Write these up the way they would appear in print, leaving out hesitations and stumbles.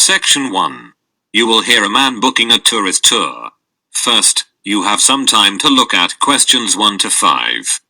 Section 1. You will hear a man booking a tourist tour. First, you have some time to look at questions 1 to 5.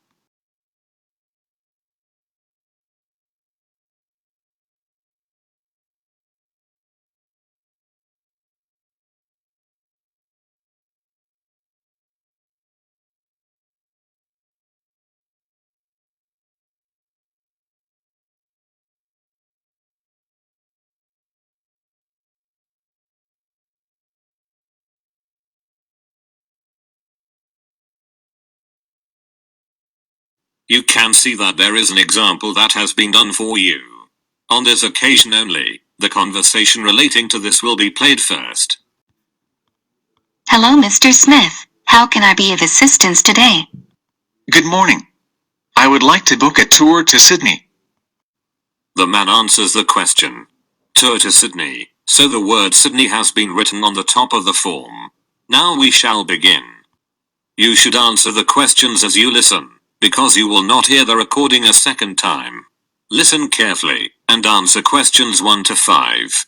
You can see that there is an example that has been done for you. On this occasion only, the conversation relating to this will be played first. Hello, Mr. Smith. How can I be of assistance today? Good morning. I would like to book a tour to Sydney. The man answers the question. Tour to Sydney. So the word Sydney has been written on the top of the form. Now we shall begin. You should answer the questions as you listen, because you will not hear the recording a second time. Listen carefully, and answer questions 1 to 5.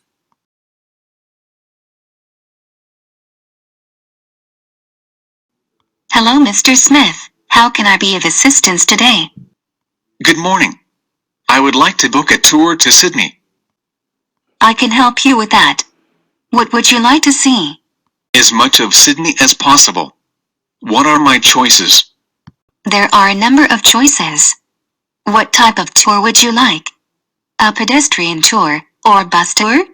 Hello, Mr. Smith. How can I be of assistance today? Good morning. I would like to book a tour to Sydney. I can help you with that. What would you like to see? As much of Sydney as possible. What are my choices? There are a number of choices. What type of tour would you like? A pedestrian tour or bus tour?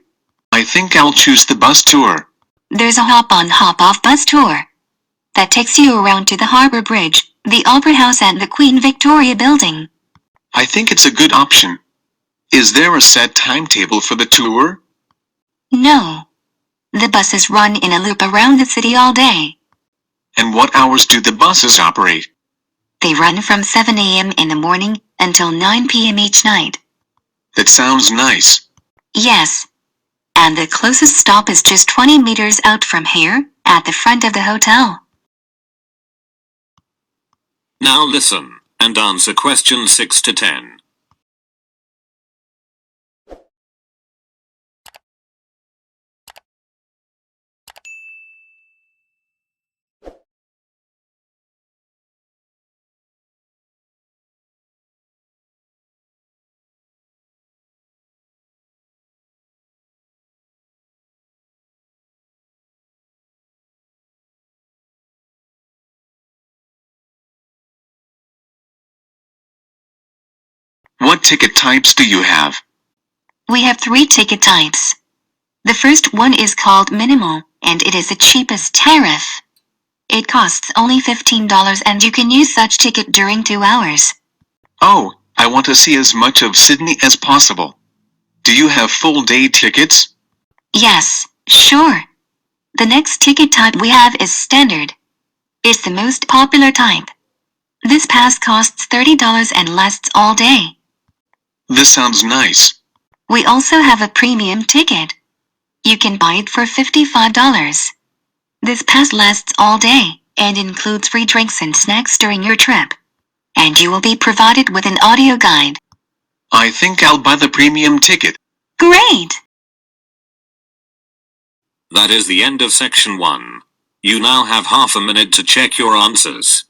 I think I'll choose the bus tour. There's a hop-on hop-off bus tour that takes you around to the Harbour Bridge, the Opera House and the Queen Victoria Building. I think it's a good option. Is there a set timetable for the tour? No. The buses run in a loop around the city all day. And what hours do the buses operate? They run from 7 a.m. in the morning until 9 p.m. each night. That sounds nice. Yes. And the closest stop is just 20 meters out from here, at the front of the hotel. Now listen, and answer questions 6 to 10. What ticket types do you have? We have 3 ticket types. The first one is called Minimal, and it is the cheapest tariff. It costs only $15 and you can use such ticket during 2 hours. Oh, I want to see as much of Sydney as possible. Do you have full-day tickets? Yes, sure. The next ticket type we have is Standard. It's the most popular type. This pass costs $30 and lasts all day. This sounds nice. We also have a premium ticket. You can buy it for $55. This pass lasts all day and includes free drinks and snacks during your trip. And you will be provided with an audio guide. I think I'll buy the premium ticket. Great! That is the end of section 1. You now have half a minute to check your answers.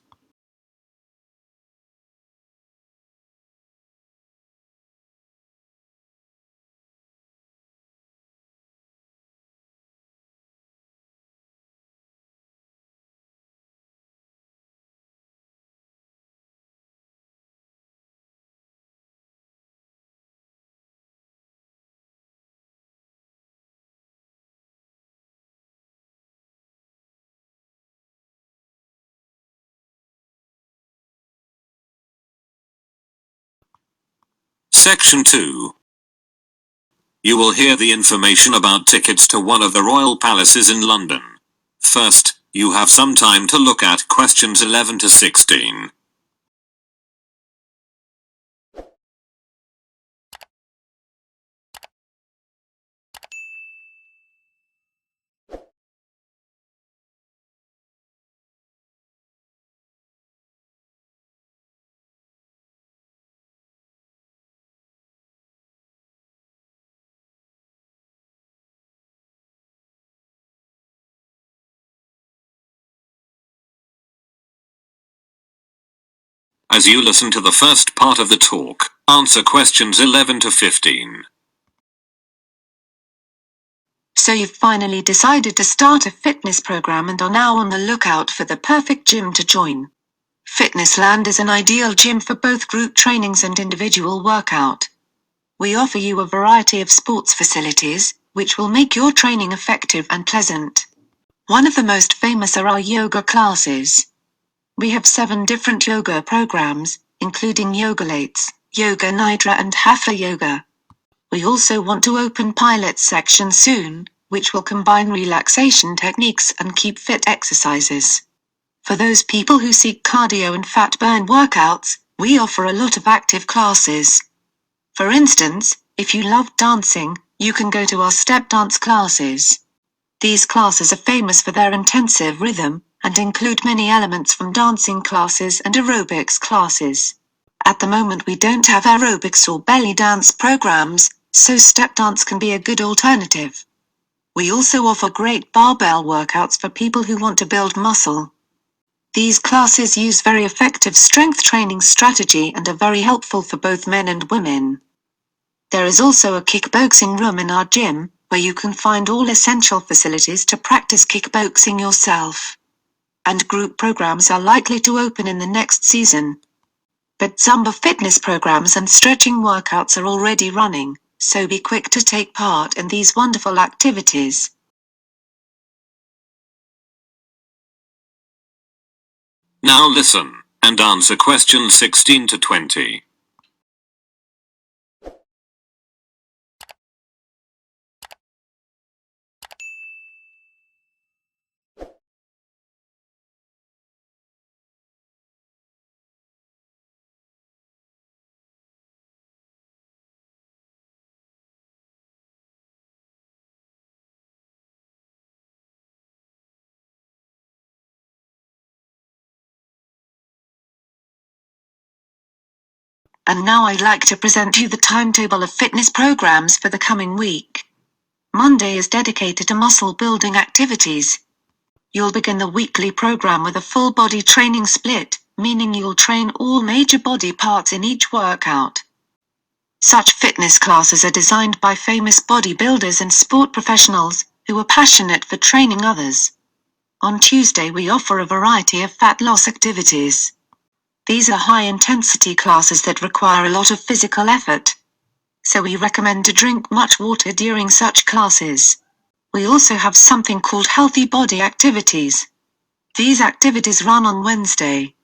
Section 2. You will hear the information about tickets to one of the royal palaces in London. First, you have some time to look at questions 11 to 16. As you listen to the first part of the talk, answer questions 11 to 15. So you've finally decided to start a fitness program and are now on the lookout for the perfect gym to join. Fitnessland is an ideal gym for both group trainings and individual workout. We offer you a variety of sports facilities, which will make your training effective and pleasant. One of the most famous are our yoga classes. We have 7 different yoga programs, including Yogalates, Yoga Nidra and Hatha Yoga. We also want to open Pilates section soon, which will combine relaxation techniques and keep fit exercises. For those people who seek cardio and fat burn workouts, we offer a lot of active classes. For instance, if you love dancing, you can go to our step dance classes. These classes are famous for their intensive rhythm, and include many elements from dancing classes and aerobics classes. At the moment we don't have aerobics or belly dance programs, so step dance can be a good alternative. We also offer great barbell workouts for people who want to build muscle. These classes use very effective strength training strategy and are very helpful for both men and women. There is also a kickboxing room in our gym, where you can find all essential facilities to practice kickboxing yourself. And group programs are likely to open in the next season. But Zumba fitness programs and stretching workouts are already running, so be quick to take part in these wonderful activities. Now listen, and answer questions 16 to 20. And now I'd like to present you the timetable of fitness programs for the coming week. Monday is dedicated to muscle building activities. You'll begin the weekly program with a full body training split, meaning you'll train all major body parts in each workout. Such fitness classes are designed by famous bodybuilders and sport professionals, who are passionate for training others. On Tuesday we offer a variety of fat loss activities. These are high-intensity classes that require a lot of physical effort. So we recommend to drink much water during such classes. We also have something called healthy body activities. These activities run on Wednesday.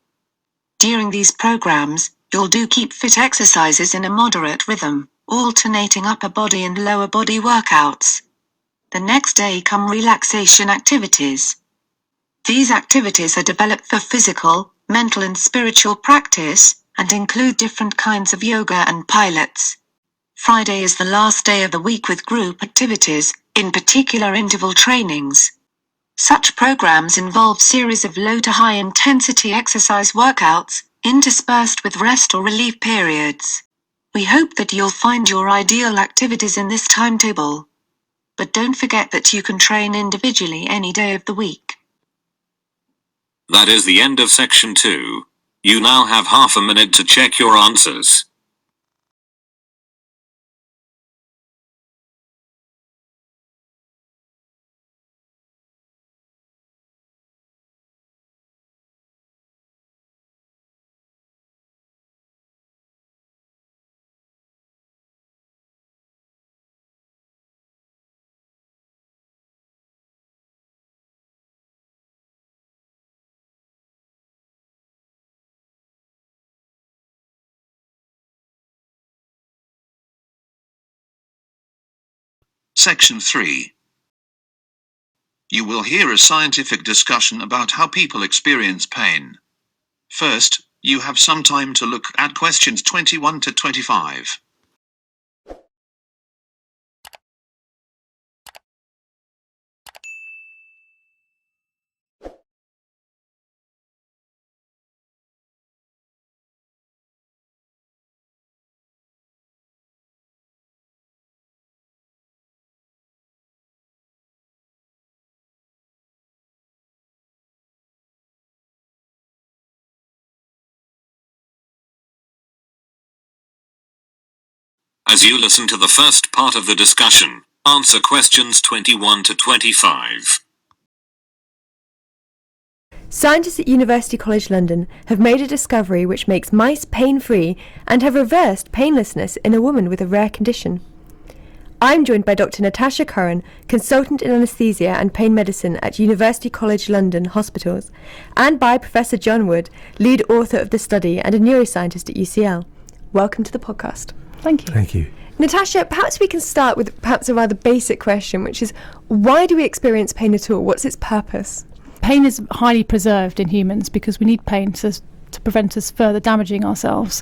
During these programs, you'll do keep fit exercises in a moderate rhythm, alternating upper body and lower body workouts. The next day come relaxation activities. These activities are developed for physical, mental and spiritual practice, and include different kinds of yoga and pilates. Friday is the last day of the week with group activities, in particular interval trainings. Such programs involve series of low to high intensity exercise workouts, interspersed with rest or relief periods. We hope that you'll find your ideal activities in this timetable. But don't forget that you can train individually any day of the week. That is the end of section 2. You now have half a minute to check your answers. Section 3. You will hear a scientific discussion about how people experience pain. First, you have some time to look at questions 21 to 25. As you listen to the first part of the discussion, answer questions 21 to 25. Scientists at University College London have made a discovery which makes mice pain-free and have reversed painlessness in a woman with a rare condition. I'm joined by Dr. Natasha Curran, consultant in anaesthesia and pain medicine at University College London Hospitals, and by Professor John Wood, lead author of the study and a neuroscientist at UCL. Welcome to the podcast. Thank you. Thank you. Natasha, perhaps we can start with perhaps a rather basic question, which is, why do we experience pain at all? What's its purpose? Pain is highly preserved in humans because we need pain to prevent us further damaging ourselves.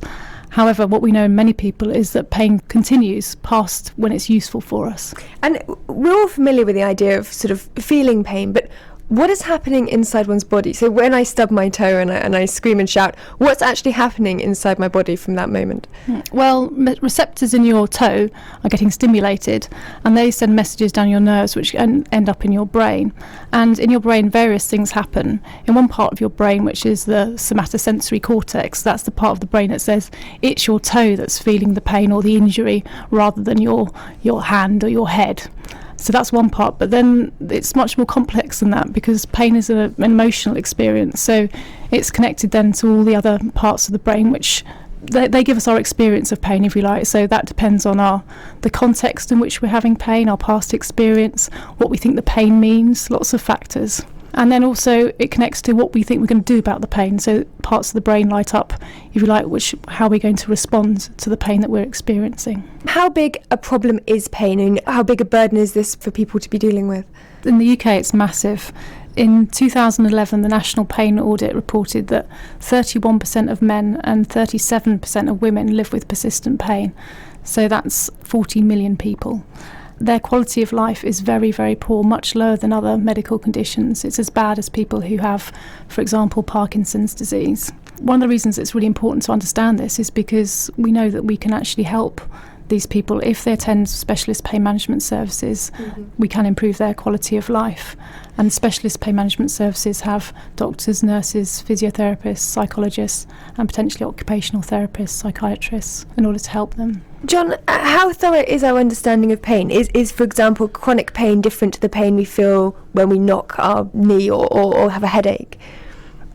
However, what we know in many people is that pain continues past when it's useful for us. And we're all familiar with the idea of sort of feeling pain, but what is happening inside one's body? So when I stub my toe and I scream and shout, what's actually happening inside my body from that moment? Well, receptors in your toe are getting stimulated and they send messages down your nerves which end up in your brain. And in your brain, various things happen. In one part of your brain, which is the somatosensory cortex, that's the part of the brain that says it's your toe that's feeling the pain or the injury rather than your hand or your head. So that's one part, but then it's much more complex than that because pain is an emotional experience. So it's connected then to all the other parts of the brain, which they give us our experience of pain, if you like. So that depends on the context in which we're having pain, our past experience, what we think the pain means, lots of factors. And then also it connects to what we think we're going to do about the pain. So parts of the brain light up, if you like, how we're going to respond to the pain that we're experiencing. How big a problem is pain and how big a burden is this for people to be dealing with? In the UK, it's massive. In 2011, the National Pain Audit reported that 31% of men and 37% of women live with persistent pain. So that's 40 million people. Their quality of life is very, very poor, much lower than other medical conditions. It's as bad as people who have, for example, Parkinson's disease. One of the reasons it's really important to understand this is because we know that we can actually help these people. If they attend specialist pain management services, we can improve their quality of life. And specialist pain management services have doctors, nurses, physiotherapists, psychologists, and potentially occupational therapists, psychiatrists, in order to help them. John, how thorough is our understanding of pain? Is, for example, chronic pain different to the pain we feel when we knock our knee or have a headache?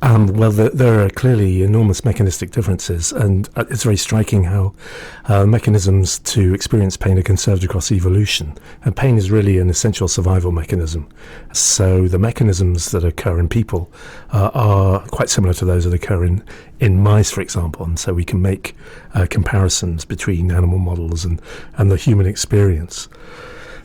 Well, there are clearly enormous mechanistic differences, and it's very striking how mechanisms to experience pain are conserved across evolution. And pain is really an essential survival mechanism. So the mechanisms that occur in people are quite similar to those that occur in mice, for example. And so we can make comparisons between animal models and the human experience.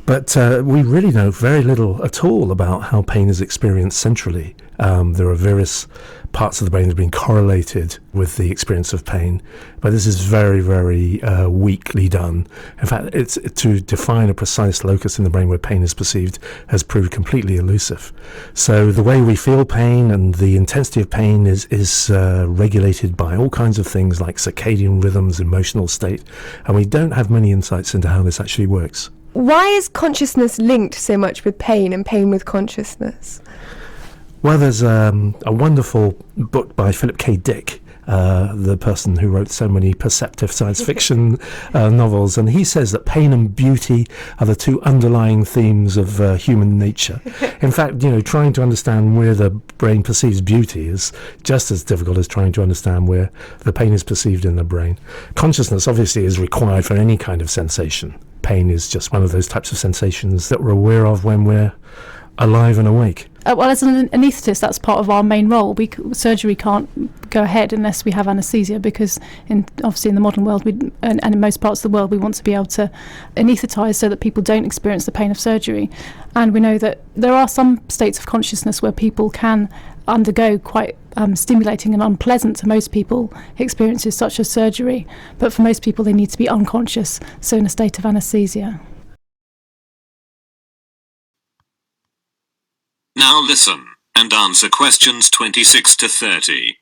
But we really know very little at all about how pain is experienced centrally. There are various parts of the brain that have been correlated with the experience of pain, but this is very, very weakly done. In fact, it's to define a precise locus in the brain where pain is perceived has proved completely elusive. So the way we feel pain and the intensity of pain is regulated by all kinds of things like circadian rhythms, emotional state, and we don't have many insights into how this actually works. Why is consciousness linked so much with pain and pain with consciousness? Well, there's a wonderful book by Philip K. Dick, the person who wrote so many perceptive science fiction novels, and he says that pain and beauty are the two underlying themes of human nature. In fact, trying to understand where the brain perceives beauty is just as difficult as trying to understand where the pain is perceived in the brain. Consciousness obviously is required for any kind of sensation. Pain is just one of those types of sensations that we're aware of when we're alive and awake. Well, as an anaesthetist, that's part of our main role. Surgery can't go ahead unless we have anaesthesia, because obviously in the modern world and in most parts of the world we want to be able to anaesthetise so that people don't experience the pain of surgery. And we know that there are some states of consciousness where people can undergo quite stimulating and unpleasant to most people experiences such as surgery, but for most people they need to be unconscious, so in a state of anaesthesia. Now listen and answer questions 26 to 30.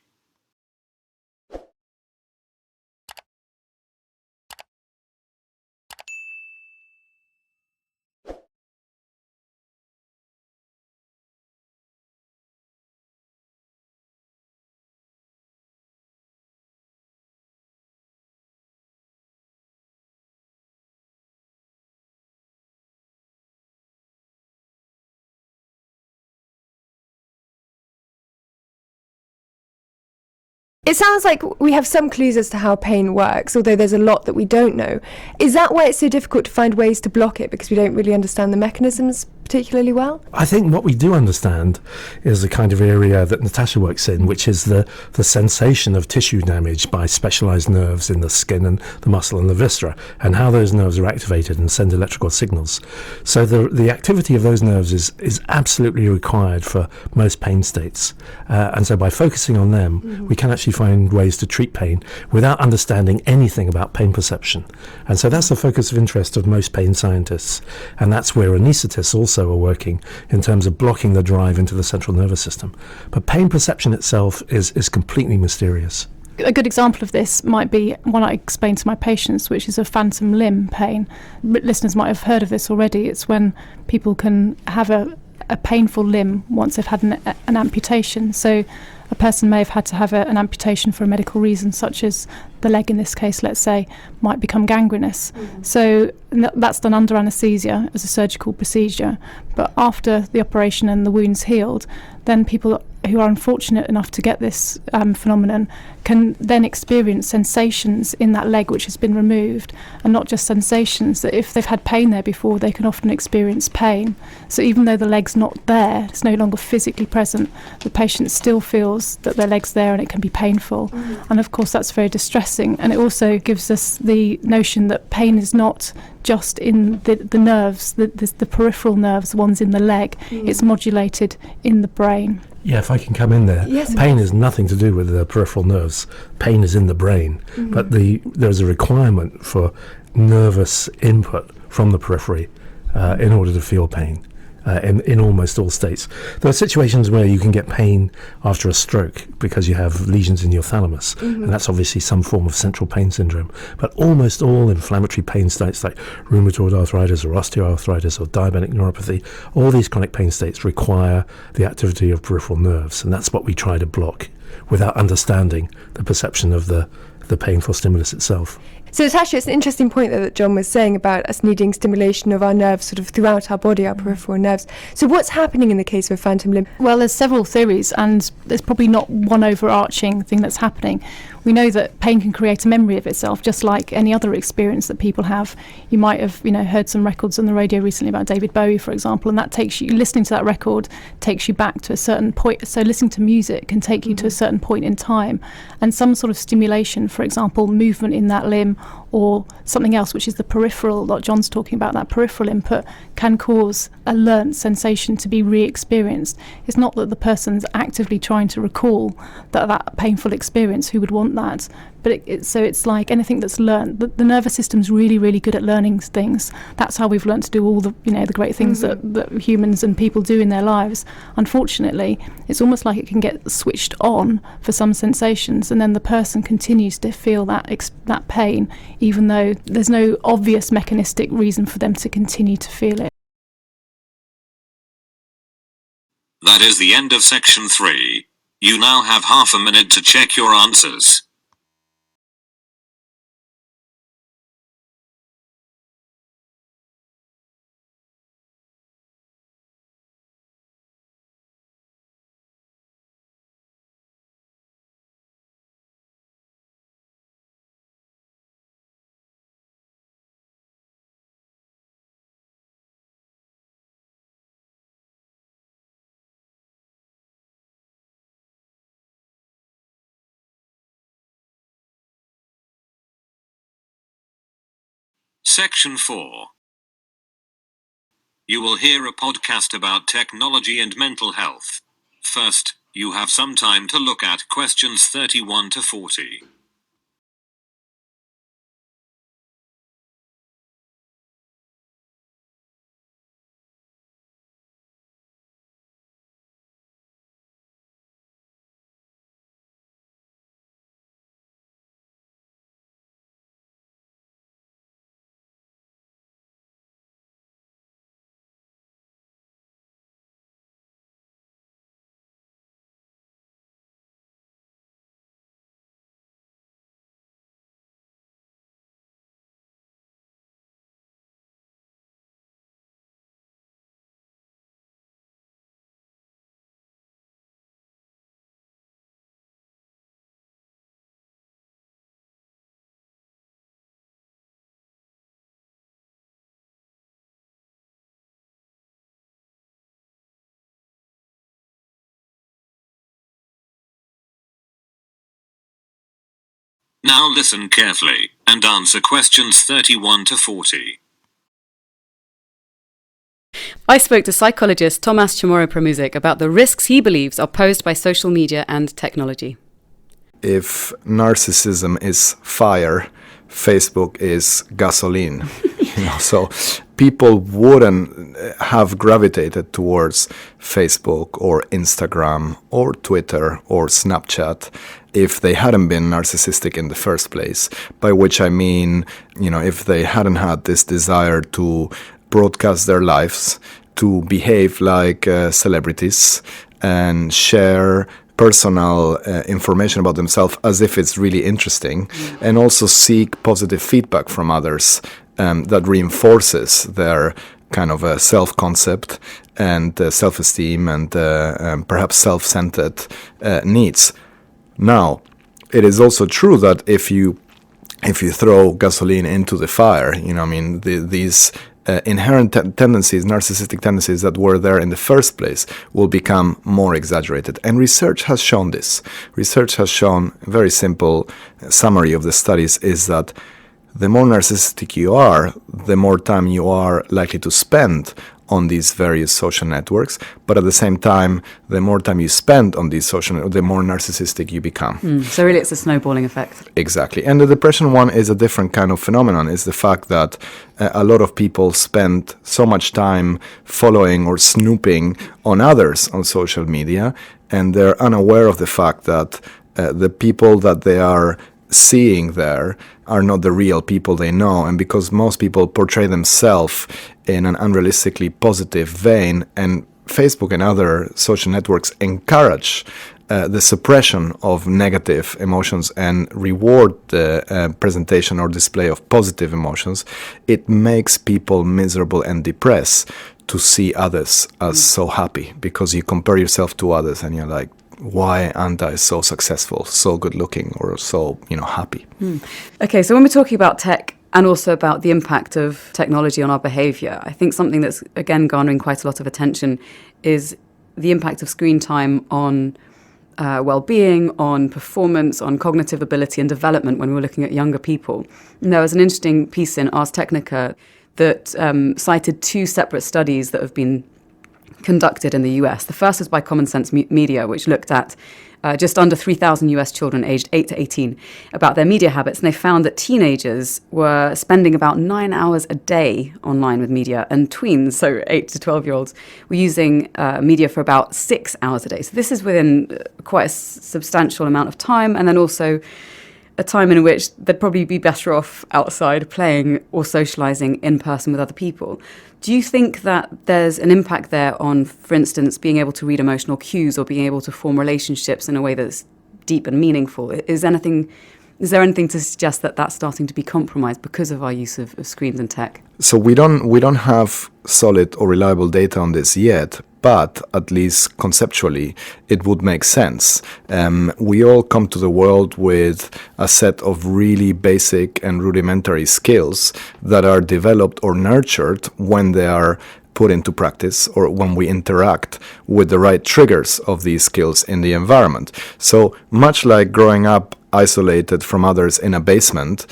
It sounds like we have some clues as to how pain works, although there's a lot that we don't know. Is that why it's so difficult to find ways to block it, because we don't really understand the mechanisms particularly well? I think what we do understand is the kind of area that Natasha works in, which is the sensation of tissue damage by specialised nerves in the skin and the muscle and the viscera, and how those nerves are activated and send electrical signals. So the activity of those nerves is absolutely required for most pain states. And so by focusing on them, we can actually find ways to treat pain without understanding anything about pain perception. And so that's the focus of interest of most pain scientists. And that's where anaesthetists also are working in terms of blocking the drive into the central nervous system. But pain perception itself is completely mysterious. A good example of this might be one I explain to my patients, which is a phantom limb pain. Listeners might have heard of this already. It's when people can have a painful limb once they've had an amputation. So a person may have had to have an amputation for a medical reason, such as the leg in this case, let's say, might become gangrenous. So that's done under anaesthesia as a surgical procedure. But after the operation and the wound's healed, then people who are unfortunate enough to get this phenomenon can then experience sensations in that leg which has been removed, and not just sensations, that if they've had pain there before, they can often experience pain. So even though the leg's not there, it's no longer physically present, the patient still feels that their leg's there and it can be painful. And of course that's very distressing, and it also gives us the notion that pain is not just in the nerves, the peripheral nerves, the ones in the leg. It's modulated in the brain. Yeah, if I can come in there. Yes, pain has nothing to do with the peripheral nerves. Pain is in the brain. But there's a requirement for nervous input from the periphery in order to feel pain. In almost all states. There are situations where you can get pain after a stroke because you have lesions in your thalamus, and that's obviously some form of central pain syndrome. But almost all inflammatory pain states like rheumatoid arthritis or osteoarthritis or diabetic neuropathy, all these chronic pain states require the activity of peripheral nerves, and that's what we try to block without understanding the perception of the painful stimulus itself. So Natasha, it's an interesting point that John was saying about us needing stimulation of our nerves sort of throughout our body, our peripheral nerves. So what's happening in the case of a phantom limb? Well, there's several theories, and there's probably not one overarching thing that's happening. We know that pain can create a memory of itself, just like any other experience that people have. You might have, heard some records on the radio recently about David Bowie, for example, and that takes you, listening to that record takes you back to a certain point. So listening to music can take you to a certain point in time, and some sort of stimulation, for example, movement in that limb, or something else, which is the peripheral, like John's talking about, that peripheral input can cause a learnt sensation to be re-experienced. It's not that the person's actively trying to recall that painful experience. Who would want that? But so it's like anything that's learnt. The nervous system's really, really good at learning things. That's how we've learnt to do all the great things that humans and people do in their lives. Unfortunately, it's almost like it can get switched on for some sensations, and then the person continues to feel that pain, even though there's no obvious mechanistic reason for them to continue to feel it. That is the end of section 3. You now have half a minute to check your answers. Section 4. You will hear a podcast about technology and mental health. First, you have some time to look at questions 31 to 40. Now listen carefully and answer questions 31 to 40. I spoke to psychologist Tomas Chamorro-Premuzic about the risks he believes are posed by social media and technology. If narcissism is fire, Facebook is gasoline. So people wouldn't have gravitated towards Facebook or Instagram or Twitter or Snapchat if they hadn't been narcissistic in the first place. By which I mean, if they hadn't had this desire to broadcast their lives, to behave like celebrities and share personal information about themselves as if it's really interesting, and also seek positive feedback from others that reinforces their kind of self-concept and self-esteem and perhaps self-centered needs. Now, it is also true that if you throw gasoline into the fire, these inherent tendencies, narcissistic tendencies that were there in the first place will become more exaggerated. And research has shown this. Research has shown, a very simple summary of the studies is that the more narcissistic you are, the more time you are likely to spend on these various social networks, but at the same time, the more time you spend on these social networks, the more narcissistic you become. So really it's a snowballing effect. Exactly. And the depression one is a different kind of phenomenon. It's the fact that a lot of people spend so much time following or snooping on others on social media, and they're unaware of the fact that the people that they are seeing there are not the real people they know. And because most people portray themselves in an unrealistically positive vein, and Facebook and other social networks encourage the suppression of negative emotions and reward the presentation or display of positive emotions, it makes people miserable and depressed to see others as so happy, because you compare yourself to others and you're like, why aren't I so successful, so good looking, or so, happy? Okay, so when we're talking about tech and also about the impact of technology on our behaviour, I think something that's, again, garnering quite a lot of attention is the impact of screen time on well-being, on performance, on cognitive ability and development when we're looking at younger people. And there was an interesting piece in Ars Technica that cited two separate studies that have been conducted in the US. The first is by Common Sense Media, which looked at just under 3,000 US children aged 8 to 18 about their media habits. And they found that teenagers were spending about 9 hours a day online with media, and tweens, so 8 to 12-year-olds, were using media for about 6 hours a day. So this is within quite a substantial amount of time, and then also a time in which they'd probably be better off outside playing or socialising in person with other people. Do you think that there's an impact there on, for instance, being able to read emotional cues or being able to form relationships in a way that's deep and meaningful? Is there anything to suggest that that's starting to be compromised because of our use of screens and tech? So we don't have solid or reliable data on this yet, but at least conceptually, it would make sense. We all come to the world with a set of really basic and rudimentary skills that are developed or nurtured when they are put into practice or when we interact with the right triggers of these skills in the environment. So much like growing up isolated from others in a basement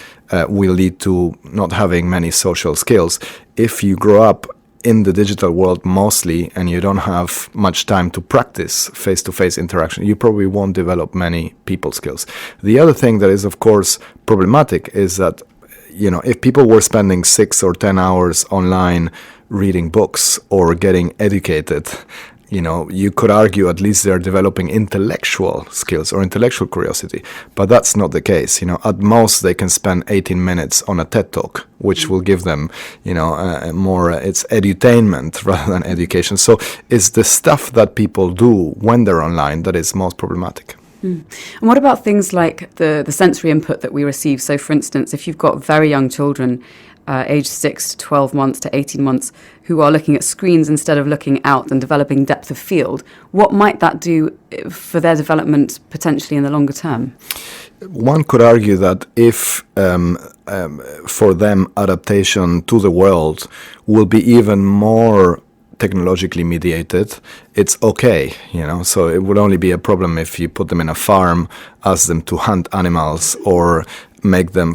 will lead to not having many social skills. If you grow up in the digital world mostly and you don't have much time to practice face-to-face interaction, you probably won't develop many people skills. The other thing that is, of course, problematic is that, if people were spending 6 or 10 hours online reading books or getting educated, you could argue at least they're developing intellectual skills or intellectual curiosity, but that's not the case. At most they can spend 18 minutes on a TED Talk, which will give them, more, it's edutainment rather than education. So it's the stuff that people do when they're online that is most problematic. And what about things like the sensory input that we receive? So, for instance, if you've got very young children, aged 6 to 12 months to 18 months, who are looking at screens instead of looking out and developing depth of field, what might that do for their development potentially in the longer term? One could argue that if for them adaptation to the world will be even more technologically mediated, it's okay, So it would only be a problem if you put them in a farm, ask them to hunt animals, or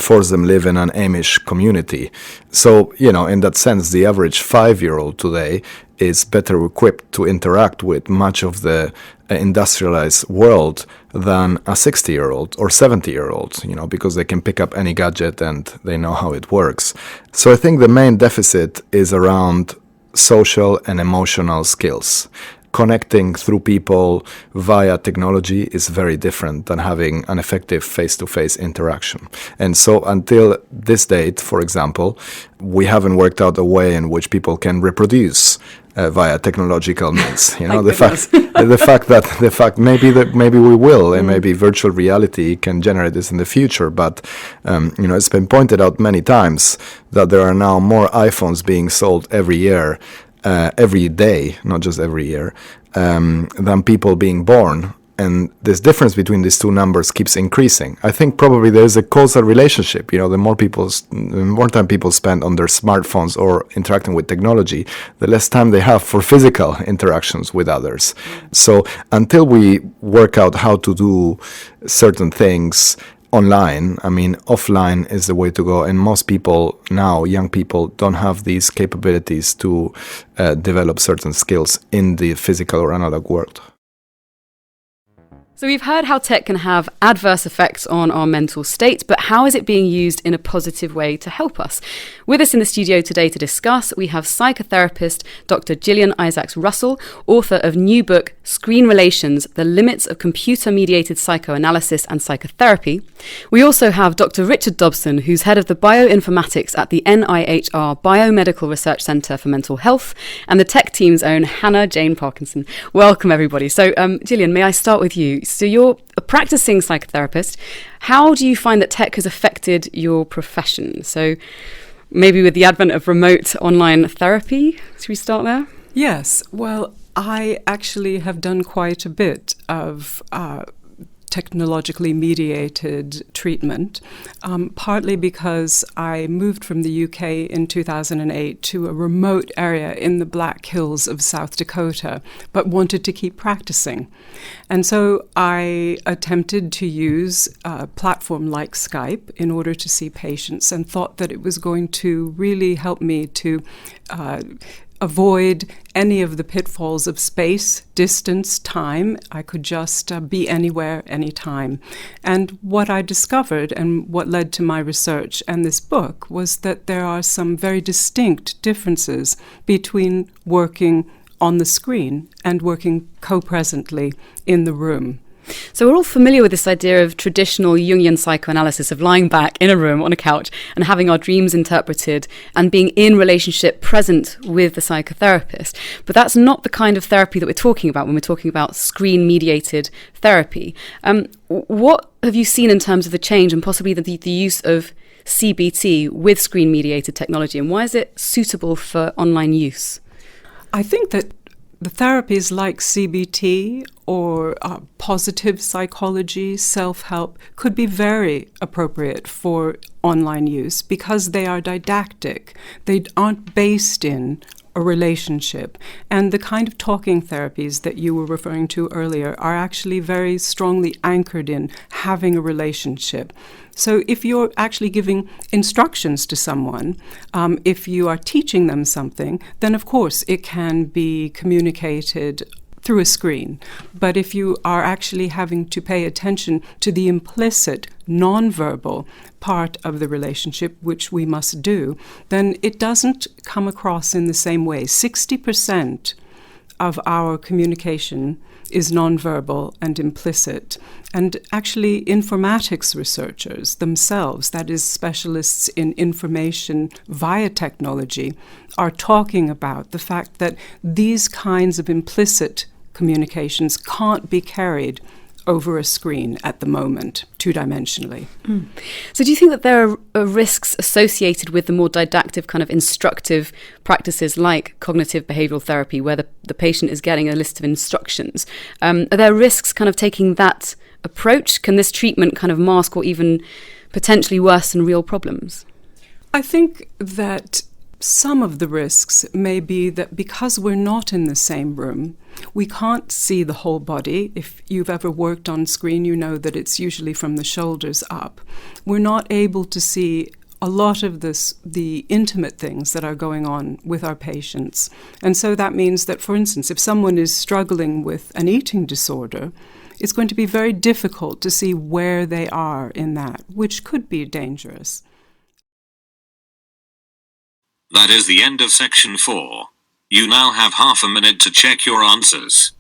force them live in an Amish community. So, in that sense, the average 5-year-old today is better equipped to interact with much of the industrialized world than a 60-year-old or 70-year-old, because they can pick up any gadget and they know how it works. So I think the main deficit is around social and emotional skills. Connecting through people via technology is very different than having an effective face-to-face interaction. And so until this date, for example, we haven't worked out a way in which people can reproduce via technological means. The fact maybe we will, and maybe virtual reality can generate this in the future. But it's been pointed out many times that there are now more iPhones being sold every year, every day, not just every year, than people being born. And this difference between these two numbers keeps increasing. I think probably there's a causal relationship. The more time people spend on their smartphones or interacting with technology, the less time they have for physical interactions with others. So until we work out how to do certain things online, offline is the way to go. And most people now, young people, don't have these capabilities to develop certain skills in the physical or analog world. So we've heard how tech can have adverse effects on our mental state, but how is it being used in a positive way to help us? With us in the studio today to discuss, we have psychotherapist Dr. Gillian Isaacs-Russell, author of new book, Screen Relations, The Limits of Computer-Mediated Psychoanalysis and Psychotherapy. We also have Dr. Richard Dobson, who's head of the bioinformatics at the NIHR Biomedical Research Centre for Mental Health, and the tech team's own Hannah Jane Parkinson. Welcome, everybody. So, Gillian, may I start with you? So you're a practicing psychotherapist. How do you find that tech has affected your profession? So maybe with the advent of remote online therapy, should we start there? Yes. Well, I actually have done quite a bit of technologically mediated treatment, partly because I moved from the UK in 2008 to a remote area in the Black Hills of South Dakota, but wanted to keep practicing. And so I attempted to use a platform like Skype in order to see patients, and thought that it was going to really help me to avoid any of the pitfalls of space, distance, time. I could just be anywhere, anytime. And what I discovered, and what led to my research and this book, was that there are some very distinct differences between working on the screen and working co-presently in the room. So we're all familiar with this idea of traditional Jungian psychoanalysis of lying back in a room on a couch and having our dreams interpreted and being in relationship present with the psychotherapist. But that's not the kind of therapy that we're talking about when we're talking about screen-mediated therapy. What have you seen in terms of the change and possibly the use of CBT with screen-mediated technology, and why is it suitable for online use? I think that the therapies like CBT or positive psychology, self-help, could be very appropriate for online use because they are didactic. They aren't based in a relationship. And the kind of talking therapies that you were referring to earlier are actually very strongly anchored in having a relationship. So if you're actually giving instructions to someone, if you are teaching them something, then of course it can be communicated through a screen. But if you are actually having to pay attention to the implicit, nonverbal part of the relationship, which we must do, then it doesn't come across in the same way. 60% of our communication is nonverbal and implicit. And actually, informatics researchers themselves, that is, specialists in information via technology, are talking about the fact that these kinds of implicit communications can't be carried over a screen at the moment, two-dimensionally. So do you think that there are risks associated with the more didactic kind of instructive practices like cognitive behavioural therapy, where the patient is getting a list of instructions? Are there risks kind of taking that approach? Can this treatment kind of mask or even potentially worsen real problems? I think that Some of the risks may be that because we're not in the same room, we can't see the whole body. If you've ever worked on screen, you know that it's usually from the shoulders up. We're not able to see a lot of the intimate things that are going on with our patients. And so that means that, for instance, if someone is struggling with an eating disorder, it's going to be very difficult to see where they are in that, which could be dangerous. That is the end of section 4. You now have half a minute to check your answers.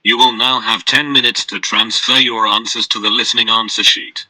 You will now have 10 minutes to transfer your answers to the listening answer sheet.